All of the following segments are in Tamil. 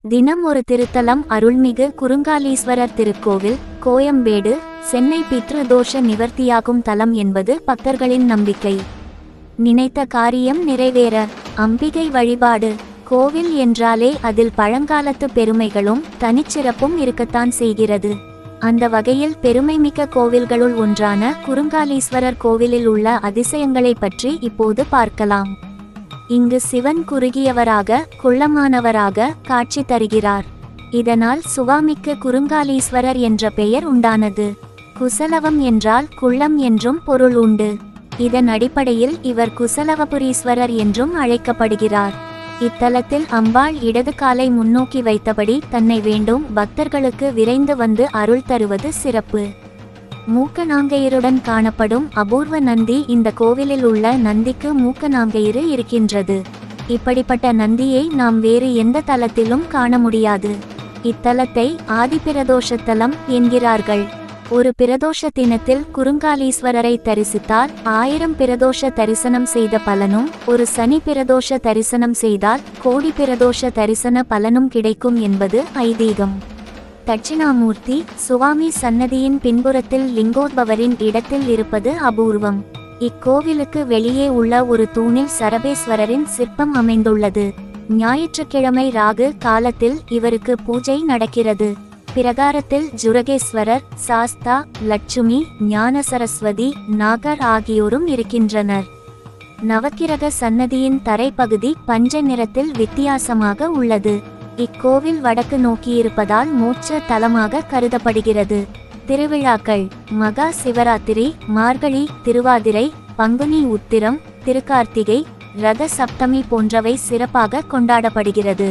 தினம் ஒரு திருத்தலம். அருள்மிகு குறுங்காலீஸ்வரர் திருக்கோவில், கோயம்பேடு, சென்னை. பித்ருதோஷ நிவர்த்தியாகும் தலம் என்பது பக்தர்களின் நம்பிக்கை. நினைத்த காரியம் நிறைவேற அம்பிகை வழிபாடு. கோவில் என்றாலே அதில் பழங்காலத்து பெருமைகளும் தனிச்சிறப்பும் இருக்கத்தான் செய்கிறது. அந்த வகையில் பெருமைமிக்க கோவில்களுள் ஒன்றான குறுங்காலீஸ்வரர் கோவிலில் உள்ள அதிசயங்களை பற்றி இப்போது பார்க்கலாம். இங்கு சிவன் குறுகியவராக, குள்ளமானவராக காட்சி தருகிறார். இதனால் சுவாமிக்கு குறுங்காலீஸ்வரர் என்ற பெயர் உண்டானது. குசலவம் என்றால் குள்ளம் என்றும் பொருள் உண்டு. இதன் அடிப்படையில் இவர் குசலவபுரீஸ்வரர் என்றும் அழைக்கப்படுகிறார். இத்தலத்தில் அம்பாள் இடது காலை முன்னோக்கி வைத்தபடி தன்னை வேண்டும் பக்தர்களுக்கு விரைந்து வந்து அருள் தருவது சிறப்பு. மூக்கநாங்கயிறுடன் காணப்படும் அபூர்வ நந்தி. இந்த கோவிலில் உள்ள நந்திக்கு மூக்கநாங்கயிறு இருக்கின்றது. இப்படிப்பட்ட நந்தியை நாம் வேறு எந்த தலத்திலும் காண முடியாது. இத்தலத்தை ஆதிபிரதோஷத்தலம் என்கிறார்கள். ஒரு பிரதோஷ தினத்தில் குறுங்காலீஸ்வரரை தரிசித்தால் 1000 பிரதோஷ தரிசனம் செய்த பலனும், ஒரு சனி பிரதோஷ தரிசனம் செய்தால் கோடி பிரதோஷ தரிசன பலனும் கிடைக்கும் என்பது ஐதீகம். தட்சிணாமூர்த்தி சுவாமி சன்னதியின் பின்புறத்தில் லிங்கோத்பவரின் இடத்தில் இருப்பது அபூர்வம். இக்கோவிலுக்கு வெளியே உள்ள ஒரு தூணில் சரபேஸ்வரரின் சிற்பம் அமைந்துள்ளது. ஞாயிற்றுக்கிழமை ராகு காலத்தில் இவருக்கு பூஜை நடக்கிறது. பிரகாரத்தில் ஜுரகேஸ்வரர், சாஸ்தா, லட்சுமி, ஞான சரஸ்வதி, நாகர் ஆகியோரும் இருக்கின்றனர். நவக்கிரக சன்னதியின் தரைப்பகுதி பஞ்ச நிறத்தில் வித்தியாசமாக உள்ளது. இக்கோவில் வடக்கு நோக்கியிருப்பதால் மோட்ச தலமாக கருதப்படுகிறது. திருவிழாக்கள்: மகா சிவராத்திரி, மார்கழி, திருவாதிரை, பங்குனி உத்திரம், திருக்கார்த்திகை, ரத சப்தமி போன்றவை சிறப்பாக கொண்டாடப்படுகிறது.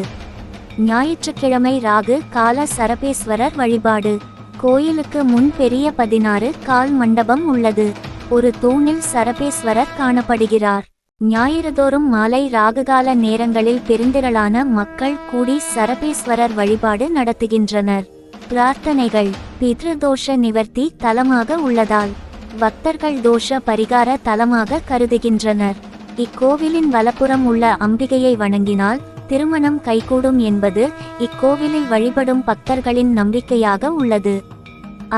ஞாயிற்றுக்கிழமை ராகு கால சரபேஸ்வரர் வழிபாடு. கோயிலுக்கு முன் பெரிய 16 கால் மண்டபம் உள்ளது. ஒரு தூணில் சரபேஸ்வரர் காணப்படுகிறார். ஞாயிறுதோறும் மாலை ராகுகால நேரங்களில் பெருந்திரளான மக்கள் கூடி சரபேஸ்வரர் வழிபாடு நடத்துகின்றனர். பிரார்த்தனைகள்: பித்ருதோஷ நிவர்த்தி தலமாக உள்ளதால் பக்தர்கள் தோஷ பரிகார தலமாக கருதுகின்றனர். இக்கோவிலின் வலப்புறம் உள்ள அம்பிகையை வணங்கினால் திருமணம் கைகூடும் என்பது இக்கோவிலில் வழிபடும் பக்தர்களின் நம்பிக்கையாக உள்ளது.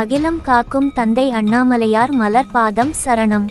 அகிலம் காக்கும் தந்தை அண்ணாமலையார் மலர் பாதம் சரணம்.